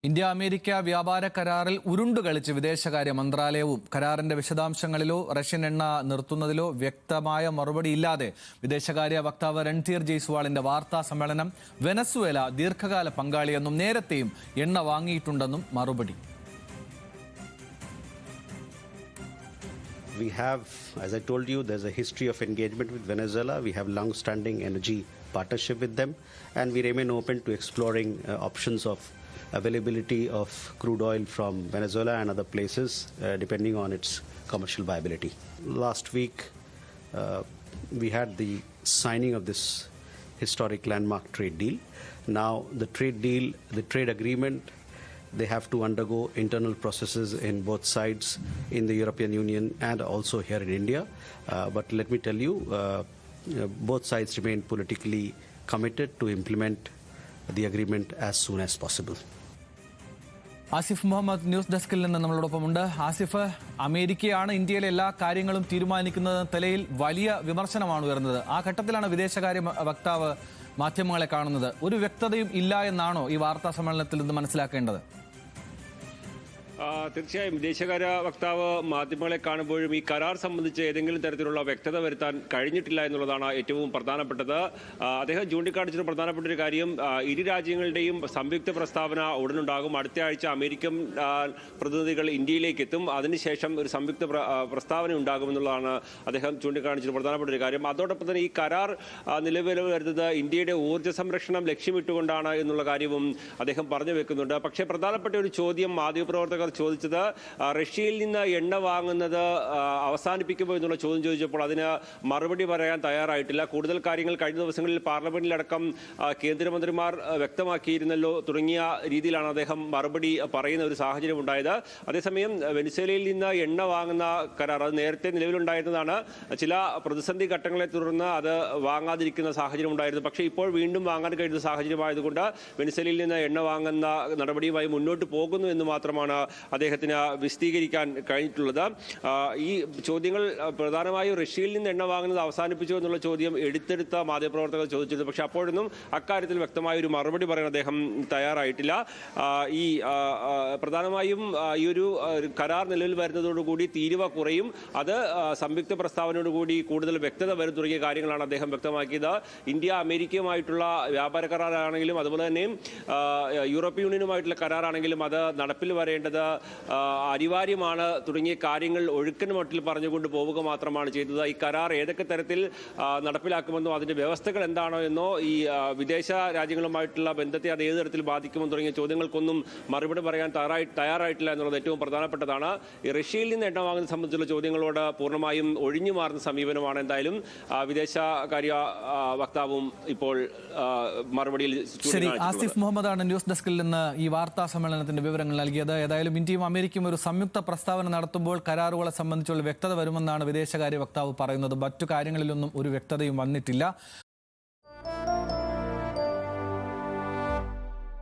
India America വ്യാപാര കരാറിൽ ഉരുണ്ടുകളിച്ച് വിദേശകാര്യ മന്ത്രാലയവും കരാറിന്റെ വിശദാംശങ്ങളിലോ റഷ്യൻ എണ്ണ നിർത്തുന്നതിലോ വ്യക്തമായ മറുപടിയില്ലാതെ വിദേശകാര്യ വക്താവ് രൺധീർ ജയ്സ്വാളിന്റെ വാർത്താ സമ്മേളനം വെനസ്വേല ദീർഘകാല പങ്കാളിയെന്നും നേരത്തെയും എണ്ണ വാങ്ങിയിട്ടുണ്ടെന്നും മറുപടി. We have, as I told you, there's a history of engagement with Venezuela. We have long-standing energy partnership with them, and we remain open to exploring options of availability of crude oil from Venezuela and other places, depending on its commercial viability. Last week, we had the signing of this historic landmark trade deal. Now, the trade deal, the trade agreement, they have to undergo internal processes in both sides in the European Union and also here in India. But let me tell you, both sides remain politically committed to implement the agreement as soon as possible. Asif Muhammad news ഡെസ്കിൽ നിന്ന് നമ്മളോടൊപ്പമുണ്ട്. ആസിഫ്, അമേരിക്കയാണ് ഇന്ത്യയിലെ എല്ലാ കാര്യങ്ങളും തീരുമാനിക്കുന്നത് നിലയിൽ വലിയ വിമർശനമാണ് ഉയർന്നത്. ആ ഘട്ടത്തിലാണ് വിദേശകാര്യ വക്താവ് മാധ്യമങ്ങളെ കാണുന്നത്. ഒരു വ്യക്തതയും ഇല്ല എന്നാണോ ഈ വാർത്താ സമ്മേളനത്തിൽ നിന്ന് മനസ്സിലാക്കേണ്ടത്? തീർച്ചയായും വിദേശകാര്യ വക്താവ് മാധ്യമങ്ങളെ കാണുമ്പോഴും ഈ കരാർ സംബന്ധിച്ച് ഏതെങ്കിലും തരത്തിലുള്ള വ്യക്തത വരുത്താൻ കഴിഞ്ഞിട്ടില്ല എന്നുള്ളതാണ് ഏറ്റവും പ്രധാനപ്പെട്ടത്. അദ്ദേഹം ചൂണ്ടിക്കാണിച്ചൊരു പ്രധാനപ്പെട്ട ഒരു കാര്യം, ഇരു രാജ്യങ്ങളുടെയും സംയുക്ത പ്രസ്താവന ഉടനുണ്ടാകും. അടുത്ത ആഴ്ച അമേരിക്കൻ പ്രതിനിധികൾ ഇന്ത്യയിലേക്ക് എത്തും. അതിനുശേഷം ഒരു സംയുക്ത പ്രസ്താവന ഉണ്ടാകുമെന്നുള്ളതാണ് അദ്ദേഹം ചൂണ്ടിക്കാണിച്ചൊരു പ്രധാനപ്പെട്ട ഒരു കാര്യം. അതോടൊപ്പം തന്നെ ഈ കരാർ നിലവിൽ വരുന്നത് ഇന്ത്യയുടെ ഊർജ്ജ സംരക്ഷണം ലക്ഷ്യമിട്ടുകൊണ്ടാണ് എന്നുള്ള കാര്യവും അദ്ദേഹം പറഞ്ഞു വെക്കുന്നുണ്ട്. പക്ഷേ പ്രധാനപ്പെട്ട ഒരു ചോദ്യം മാധ്യമപ്രവർത്തകർ ചോദിച്ചത്, റഷ്യയിൽ നിന്ന് എണ്ണ വാങ്ങുന്നത് അവസാനിപ്പിക്കുമോ എന്നുള്ള ചോദ്യം ചോദിച്ചപ്പോൾ അതിന് മറുപടി പറയാൻ തയ്യാറായിട്ടില്ല. കൂടുതൽ കാര്യങ്ങൾ കഴിഞ്ഞ ദിവസങ്ങളിൽ പാർലമെന്റിലടക്കം കേന്ദ്രമന്ത്രിമാർ വ്യക്തമാക്കിയിരുന്നല്ലോ തുടങ്ങിയ രീതിയിലാണ് അദ്ദേഹം മറുപടി പറയുന്ന ഒരു സാഹചര്യം ഉണ്ടായത്. അതേസമയം വെനിസ്വേലയിൽ നിന്ന് എണ്ണ വാങ്ങുന്ന കരാർ അത് നേരത്തെ നിലവിലുണ്ടായിരുന്നതാണ്. ചില പ്രതിസന്ധി ഘട്ടങ്ങളെ തുടർന്ന് അത് വാങ്ങാതിരിക്കുന്ന സാഹചര്യം ഉണ്ടായിരുന്നു. പക്ഷേ ഇപ്പോൾ വീണ്ടും വാങ്ങാൻ കഴിയുന്ന സാഹചര്യമായതുകൊണ്ട് വെനിസ്വേലയിൽ നിന്ന് എണ്ണ വാങ്ങുന്ന നടപടിയുമായി മുന്നോട്ട് പോകുന്നു എന്ന് മാത്രമാണ് അദ്ദേഹത്തിന് വിശദീകരിക്കാൻ കഴിഞ്ഞിട്ടുള്ളത്. ഈ ചോദ്യങ്ങൾ പ്രധാനമായും റഷ്യയിൽ നിന്ന് എണ്ണ വാങ്ങുന്നത് അവസാനിപ്പിച്ചു എന്നുള്ള ചോദ്യം എടുത്തെടുത്ത മാധ്യമപ്രവർത്തകർ ചോദിച്ചിരുന്നു. പക്ഷേ അപ്പോഴൊന്നും അക്കാര്യത്തിൽ വ്യക്തമായ ഒരു മറുപടി പറയാൻ അദ്ദേഹം തയ്യാറായിട്ടില്ല. ഈ പ്രധാനമായും ഈ ഒരു കരാർ നിലവിൽ വരുന്നതോടുകൂടി തീരുവ കുറയും, അത് സംയുക്ത പ്രസ്താവനയോടുകൂടി കൂടുതൽ വ്യക്തത വരും തുടങ്ങിയ കാര്യങ്ങളാണ് അദ്ദേഹം വ്യക്തമാക്കിയത്. ഇന്ത്യ അമേരിക്കയുമായിട്ടുള്ള വ്യാപാര കരാറാണെങ്കിലും അതുപോലെ തന്നെ യൂറോപ്യൻ യൂണിയനുമായിട്ടുള്ള കരാറാണെങ്കിലും അത് നടപ്പിൽ വരേണ്ടത് അനിവാര്യമാണ് തുടങ്ങിയ കാര്യങ്ങൾ ഒഴുക്കൻ മട്ടിൽ പറഞ്ഞുകൊണ്ട് പോവുക മാത്രമാണ് ചെയ്തത്. ഈ കരാർ ഏതൊക്കെ തരത്തിൽ നടപ്പിലാക്കുമെന്നോ അതിന്റെ വ്യവസ്ഥകൾ എന്താണോ എന്നോ ഈ വിദേശ രാജ്യങ്ങളുമായിട്ടുള്ള ബന്ധത്തെ അത് ഏത് തരത്തിൽ ബാധിക്കുമെന്ന് തുടങ്ങിയ ചോദ്യങ്ങൾക്കൊന്നും മറുപടി പറയാൻ തയ്യാറായിട്ടില്ല എന്നുള്ളത് ഏറ്റവും പ്രധാനപ്പെട്ടതാണ്. ഈ റഷ്യയിൽ നിന്ന് എണ്ണ വാങ്ങുന്നത് സംബന്ധിച്ചുള്ള ചോദ്യങ്ങളോട് പൂർണ്ണമായും ഒഴിഞ്ഞു മാറുന്ന സമീപനമാണ് എന്തായാലും വിദേശകാര്യ വക്താവും ഇപ്പോൾ മറുപടിയിൽ. ശരി, ആസിഫ് മുഹമ്മദാണ് ന്യൂസ് ഡെസ്കിൽ നിന്ന് ഈ വാർത്താ സമ്മേളനത്തിന്റെ വിവരങ്ങൾ നൽകിയത്. ഏതായാലും ഇന്ത്യയും അമേരിക്കയും ഒരു സംയുക്ത പ്രസ്താവന നടത്തുമ്പോൾ കരാറുകളെ സംബന്ധിച്ചുള്ള വ്യക്തത വരുമെന്നാണ് വിദേശകാര്യ വക്താവ് പറയുന്നത്. മറ്റു കാര്യങ്ങളിലൊന്നും ഒരു വ്യക്തതയും വന്നിട്ടില്ല.